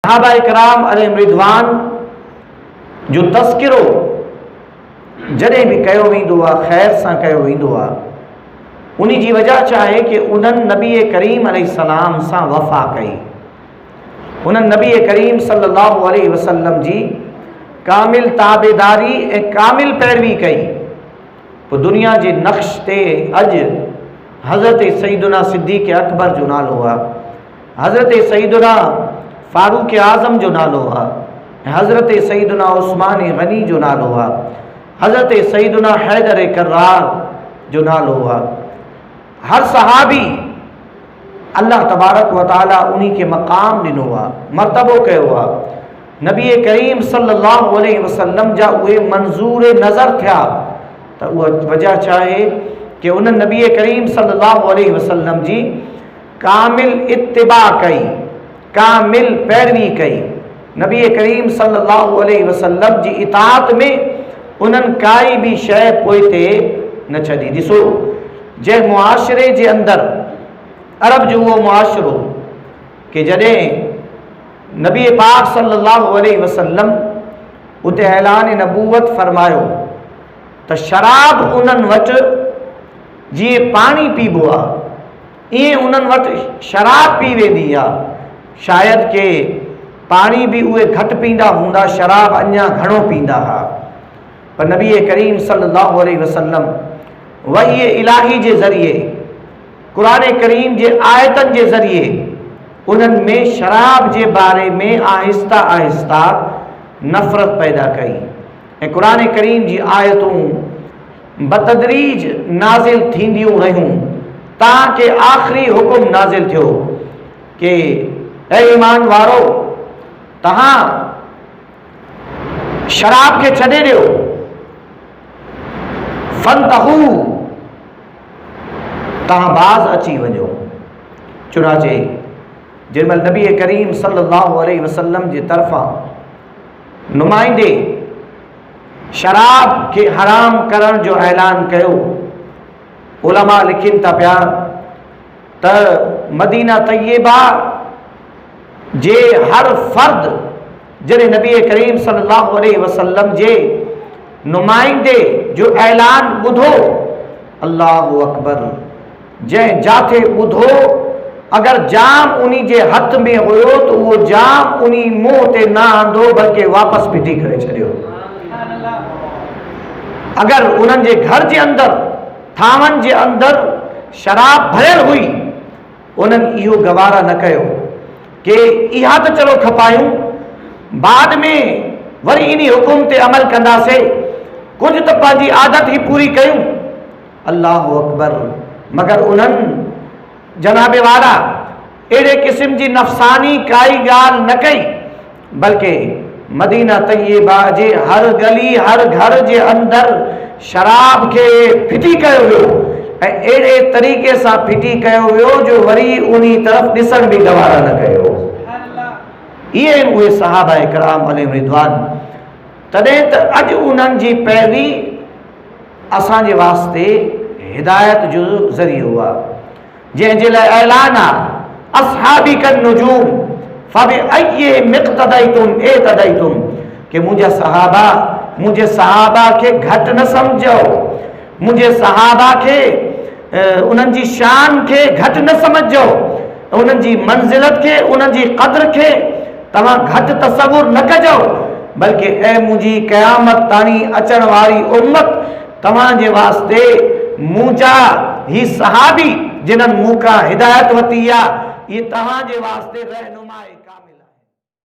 सहाबा इकराम अलैहिम रिदवान जो तस्किरो जॾहिं बि कयो वेंदो आहे ख़ैर सां कयो वेंदो आहे, उन जी वजह छा आहे कि उन्हनि नबी करीम अलैहिस्सलाम सां वफ़ा कई, उन्हनि नबी करीम सल्लल्लाहु अलैहि वसल्लम जी कामिल ताबेदारी ऐं कामिल पैरवी कई। पोइ दुनिया जे नक्श ते अॼु हज़रत सईदुना सिद्दीक़ अकबर जो नालो आहे, हज़रत सईदुना फारूक आज़म जो नालो आहे, हज़रत सईदुना उस्मान गनी जो नालो आहे, हज़रत सईदुना हैदर कर्रार जो नालो आहे। हर सहाबी अल्लाह तबारक व तआला उन्हीं के मक़ाम ॾिनो आहे, मर्तबो कयो आहे। नबी करीम सल्लल्लाहु अलैहि वसल्लम जा उहे मंज़ूर नज़र थिया त उहा वजह छा आहे कि उन्हनि नबी करीम सल्लल्लाहु अलैहि वसल्लम जी कामिल इत्तिबा कई, कामिल पैरवी कई। नबी करीम सल्लल्लाहु अलैहि वसल्लम जी इताअत में उन्हनि काई बि शइ पोइते न छॾी। ॾिसो जंहिं मुआशिरे जे अंदरि अरब जो उहो मुआशिरो कि जॾहिं नबी पाक सल्लल्लाहु अलैहि वसल्लम उते ऐलान नबूवत फरमायो त शराब उन्हनि वटि जीअं पाणी पीबो आहे ईअं उन्हनि वटि शराब पी वेंदी आहे। शायदि के पाणी बि उहे घटि पींदा हूंदा, शराब अञा घणो पींदा हुआ। पर नबी करीम सल्लल्लाहु अलैहि वसल्लम वही इलाही जे ज़रिए क़ुरान करीम जे आयतनि जे ज़रिए उन्हनि में शराब जे बारे में आहिस्ता आहिस्ता नफ़रत पैदा कई ऐं क़ुरान करीम जी आयतूं बतदरीज नाज़िल थींदियूं रहियूं ताकि आख़िरी हुकुम नाज़िल थियो कि ऐ ईमान वारो तहां शराब खे छॾे ॾियो, फंतहू तहां बाज़ अची वञो। चुनाचे जंहिंमहिल नबी करीम सल्लल्लाहु अलैहि वसल्लम जे तरफ़ां नुमाइंदे शराब खे हराम करण जो ऐलान कयो, उलमा लिखनि था पिया त मदीना तैयबा जे हर फ़र्द जॾहिं नबी करीम सल्लल्लाहु अलैहि वसल्लम जे नुमाइंदे जो ऐलान ॿुधो, अल्लाहु अकबर, जंहिं जाथे ॿुधो अगर जाम उन्हीं जे हथ में हुयो तो वो जाम उन्हीं मुंह ते ना आंदो बल्कि वापस फिटी करे छॾियो। अगर उन्हनि जे घर जे अंदर थामनि जे अंदर शराब भरियल हुई, उन्हनि इहो गवारा न कयो कि इहा त चलो खपायूं, बाद में वरी इन हुकुम ते अमल कंदासीं, कुछ तो पंहिंजी आदत ही पूरी कयूं। अल्लाहु अकबर। मगर उन्हनि जनाबे वारा अहिड़े क़िस्म जी नफ़सानी काई ॻाल्हि न कई, बल्कि मदीना तैयबा जे हर गली हर घर जे अंदर शराब खे फिटी कयो वियो ऐं अहिड़े तरीक़े सां फिटी कयो वियो जो वरी उन्ही तरफ़ ॾिसण बि गवारा न कयो। इहे आहिनि उहे सहाबा इकराम अलैहिम रिदवान। तॾहिं त अॼु उन्हनि जी पैरवी असांजे वास्ते हिदायत जो ज़रियो आहे, जंहिंजे लाइ ऐलान आहे अस्हाबी कन नुजूम फबिअय्यि मिक़्तदैतुम एतदैतुम, कि मुंहिंजे सहाबा खे घटि न सम्झो, मुंहिंजे सहाबा खे उन्हनि जी शान खे घटि न सम्झो, उन्हनि जी मंज़िलत खे उन्हनि जी क़द्र खे तव्हां घटि तसवुर न कजो, बल्कि ऐं मुंहिंजी क़यामत ताणी अचण वारी उम्मत तव्हांजे वास्ते मुंहिंजा ही सहाबी जिन्हनि मूंखां हिदायत वरिती आहे, ये तव्हांजे वास्ते रहनुमा आहे।